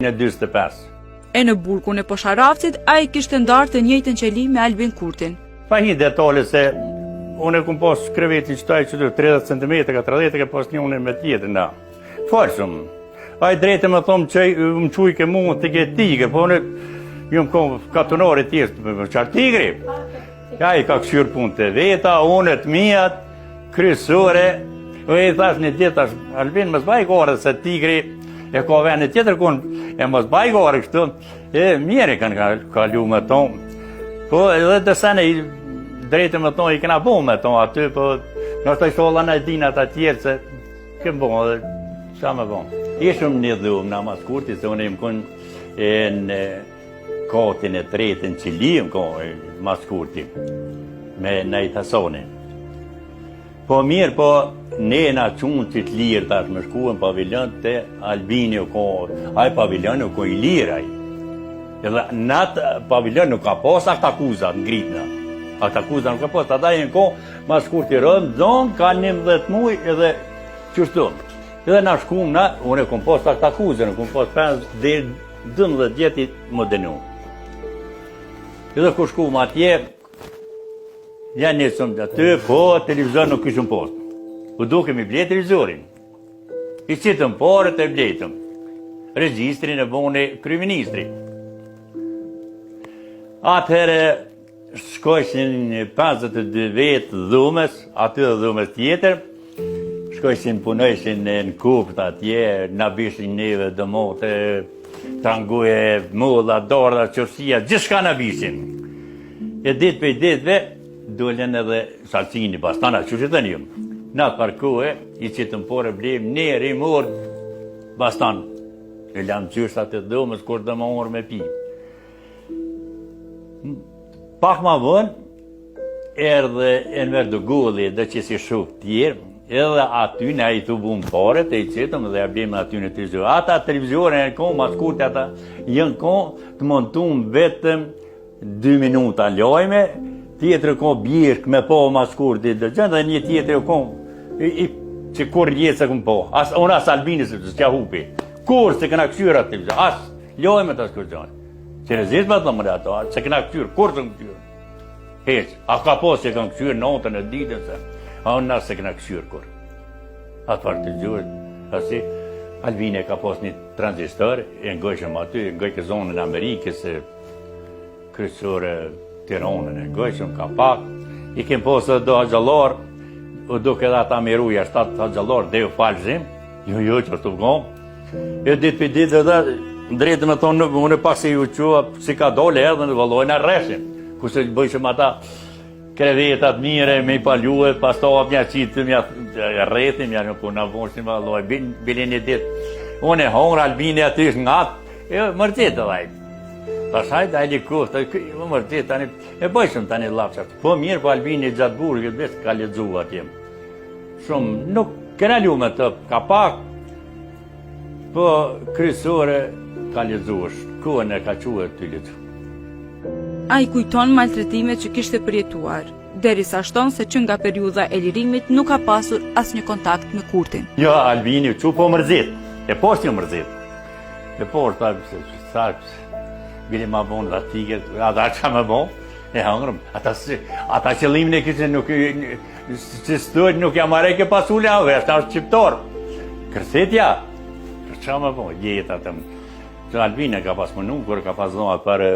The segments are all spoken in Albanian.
Në 45. E në burkun e Posharafcit, a i kishtë ndarë të njëjtën qeli me Albin Kurtin. Pa hi detale se unë e kum pas kreveti qëtaj që 30 cm, ka 30 ka pas një unë me tjetër, na. Falsëm. A i drejtë me thomë që më quj ke mund të ke tigre, po unë ju më kom katonare tjestë me qarë tigri. Ja i ka këshyrë punë të veta, unë të mijat, kryesore, e i thash një tjetë, Albin më zbaj gore se tigri, e ka vene tjetër kun, e më zbaj gore kështu, e mjeri kanë kalu me tonë. Po edhe të sene i drejtë me tonë, i këna bo me tonë aty, po nështë të sholla në dinat atjerë, se këmë bo, dhe sa me bo. Ishëm një dhumë në Maskurti, se unë im kun në katin e tretën që lijëm Maskurti, me Nejt Hasonin. Po mirë, po ne na qunë që të lirë tash me shkuën pavilion të Albini u ko, aj pavilion u ko i lirë aj. Edhe në atë pavilion nuk ka pas aktakuzat në Gritna. Aktakuzat nuk ka pas, ata jenë ko Maskurti rëndë, zonë ka 11 muj edhe qështu. Edhe na shkuëm na, unë e kom pas aktakuzën, kom pas 5 dhe 12 vjeti më denu. Edhe ku shkuëm atje, janë njësëm të aty, po televizor nuk këshëm post. Po duke mi ble televizorin. I qitëm parët e bletëm. Regjistrin e bone kryeministri. Atëherë shkojshin 52 vetë dhumës, aty dhe dhumës tjetër. Shkojshin punojshin në kupt atje, na bishin neve dëmote, tranguje, mulla, dorda, qërsia, gjithë na bishin. E ditë për ditëve, dollen edhe salcini bastana, që që të njëm. Na parkue, i qitëm pore blem, neri mërë bastan. E lam qështë atë të dhumës, kur dhe më orë me pi. Pak ma vën, erdhe Enver Dugulli, dhe që si shuk tjerë, edhe aty në i të bumë pare, të i qitëm dhe blem aty në televizor. Ata televizore në kohë, Maskurti ata, jënë kohë të montum vetëm 2 minuta lojme, tjetër ko bjeshk me po Maskurti dhe gjënë, dhe një tjetër ko që kur jetë se këmë po. Unë as Albini se s'kja hupi. Kur se këna këshyra të televizor, as lojme të s'kërgjone. Që në zisë me të më dhe ato, se këna këshyra, kur se këmë këshyra. Heq, a ka po se këmë këshyra notën e ditën se, a unë nësë se këna këshyra kur. Atë farë të gjurë, asi, Albini ka pos një transistor, e ngojshëm aty, ngojke zonën e Amerikës, kryesore Tiranën e ngojshëm, ka pak, i kem posë do agjallar, u duke dhe ata miruja 7 agjallar, dhe ju falëzim, jo që është të vgomë. E ditë për ditë dhe drejtë me thonë, unë pak se ju qua, si ka dole edhe në vëllojnë a reshim, ku se bëjshëm ata krevetat mire, me i paljue, pas to mja qitë, mja rreti, mja në ku në vonshim vëlloj, bilin një ditë, unë e hongra, Albini aty është nga atë, mërgjit të dhajtë. Pasaj da e likust, më mërgjit tani, e bëjshëm tani lapsat. Po mirë, po Albini gjatë burgit, vetë ka ledzu atjem. Shumë, nuk kena lume të ka pak, po kryesore ka ledzu është, kuën e ka quë të ledzu. A i kujton maltretimet që kishte përjetuar, derisa shton se që nga periudha e lirimit nuk ka pasur as një kontakt me Kurtin. Jo, Albini që po mërzit, e poshtë një mërzit. E poshtë, sa bili ma bon dhe tigët, ata që me bon, e hëngrëm. Ata qëllimin e kështë nuk, që stojt nuk jam areke pasule, a vesh, ta është qiptor. Kërsetja, që me bon, jetë atëm. Që Albini ka pas mënu, kër ka pas dhona për,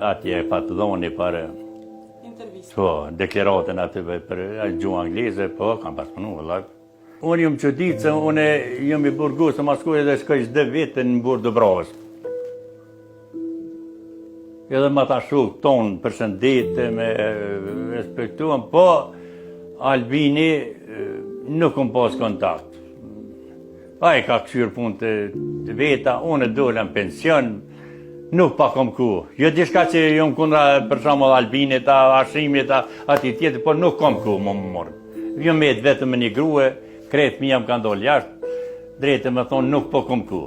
atje pa të dhoni për, po, deklaratën atë për gjuhë angleze, po, kam pas mënu, vëllak. Unë jëmë që ditë se unë jëmë i burgu se Maskurti dhe shkoj 10 vete në burë Dëbravës. Edhe ma ta shuk tonë përshëndete me respektuam, po Albini nuk më pas kontakt. A i ka këshyrë punë të veta, unë dole në pension, nuk pa kom ku. Jo dishka që jëmë kundra për shumë Albini, ta ashrimit, ati tjetë, por nuk kom ku më morë. Jëmë vetë vetëm me një grue, kretë mi jam ka ndollë jashtë, drejtë me thonë nuk po kom ku.